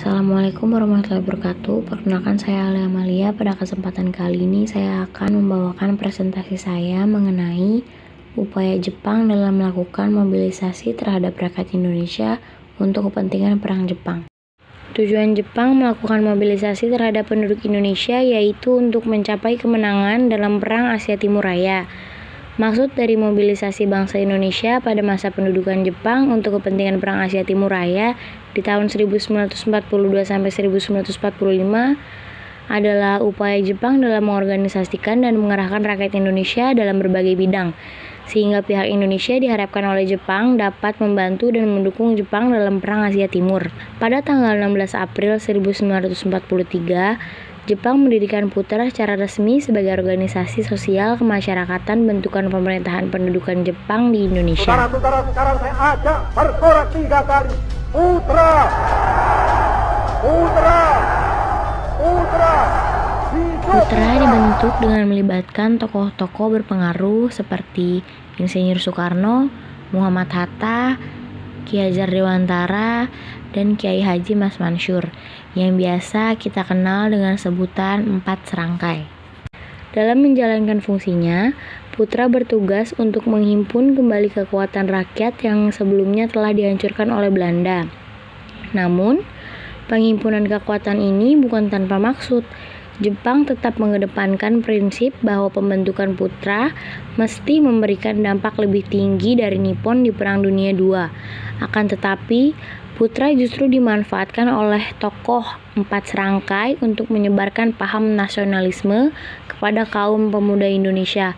Assalamualaikum warahmatullahi wabarakatuh. Perkenalkan, saya Alia Amalia. Pada kesempatan kali ini saya akan membawakan presentasi saya mengenai upaya Jepang dalam melakukan mobilisasi terhadap rakyat Indonesia untuk kepentingan Perang Jepang. Tujuan Jepang melakukan mobilisasi terhadap penduduk Indonesia yaitu untuk mencapai kemenangan dalam Perang Asia Timur Raya. Maksud dari mobilisasi bangsa Indonesia pada masa pendudukan Jepang untuk kepentingan Perang Asia Timur Raya di tahun 1942 sampai 1945 adalah upaya Jepang dalam mengorganisasikan dan mengerahkan rakyat Indonesia dalam berbagai bidang, sehingga pihak Indonesia diharapkan oleh Jepang dapat membantu dan mendukung Jepang dalam Perang Asia Timur. Pada tanggal 16 April 1943, Jepang mendirikan Putra secara resmi sebagai organisasi sosial kemasyarakatan bentukan pemerintahan pendudukan Jepang di Indonesia. Saudara-saudara, sekarang saya ajak bersorak 3 kali. Putra! Putra! Putra! Putra dibentuk dengan melibatkan tokoh-tokoh berpengaruh seperti Insinyur Soekarno, Muhammad Hatta, Ki Hajar Dewantara, dan Kiai Haji Mas Mansur, yang biasa kita kenal dengan sebutan 4 serangkai. Dalam menjalankan fungsinya, Putra bertugas untuk menghimpun kembali kekuatan rakyat yang sebelumnya telah dihancurkan oleh Belanda. Namun, penghimpunan kekuatan ini bukan tanpa maksud. Jepang tetap mengedepankan prinsip bahwa pembentukan Putra mesti memberikan dampak lebih tinggi dari Nippon di Perang Dunia II. Akan tetapi, Putra justru dimanfaatkan oleh tokoh 4 serangkai untuk menyebarkan paham nasionalisme kepada kaum pemuda Indonesia.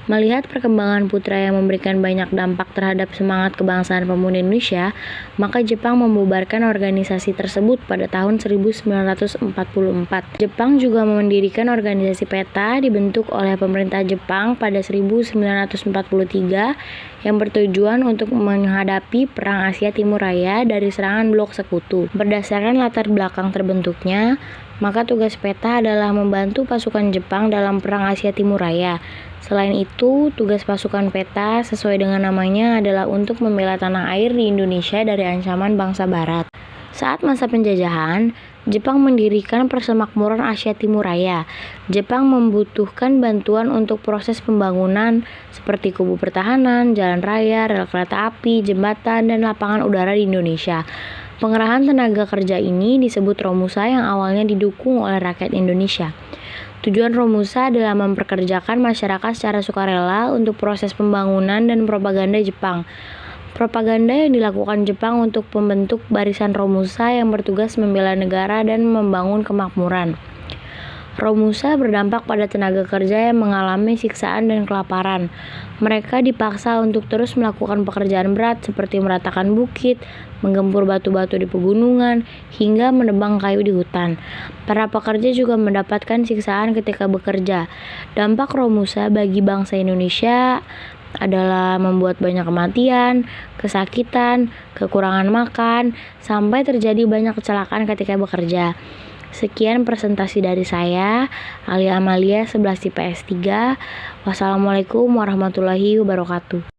Melihat perkembangan Putra yang memberikan banyak dampak terhadap semangat kebangsaan pemuda Indonesia, maka Jepang membubarkan organisasi tersebut pada tahun 1944. Jepang juga mendirikan organisasi PETA dibentuk oleh pemerintah Jepang pada 1943 yang bertujuan untuk menghadapi Perang Asia Timur Raya dari serangan blok sekutu. Berdasarkan latar belakang terbentuknya, maka tugas PETA adalah membantu pasukan Jepang dalam Perang Asia Timur Raya. Selain itu, tugas pasukan PETA sesuai dengan namanya adalah untuk membela tanah air di Indonesia dari ancaman bangsa Barat. Saat masa penjajahan, Jepang mendirikan Persemakmuran Asia Timur Raya. Jepang membutuhkan bantuan untuk proses pembangunan seperti kubu pertahanan, jalan raya, rel kereta api, jembatan, dan lapangan udara di Indonesia. Pengerahan tenaga kerja ini disebut Romusa yang awalnya didukung oleh rakyat Indonesia. Tujuan Romusa adalah memperkerjakan masyarakat secara sukarela untuk proses pembangunan dan propaganda Jepang. Propaganda yang dilakukan Jepang untuk membentuk barisan Romusa yang bertugas membela negara dan membangun kemakmuran. Romusa berdampak pada tenaga kerja yang mengalami siksaan dan kelaparan. Mereka dipaksa untuk terus melakukan pekerjaan berat seperti meratakan bukit, menggempur batu-batu di pegunungan, hingga menebang kayu di hutan. Para pekerja juga mendapatkan siksaan ketika bekerja. Dampak Romusa bagi bangsa Indonesia adalah membuat banyak kematian, kesakitan, kekurangan makan, sampai terjadi banyak kecelakaan ketika bekerja. Sekian presentasi dari saya, Alia Amalia 11 IPS 3. Wassalamualaikum warahmatullahi wabarakatuh.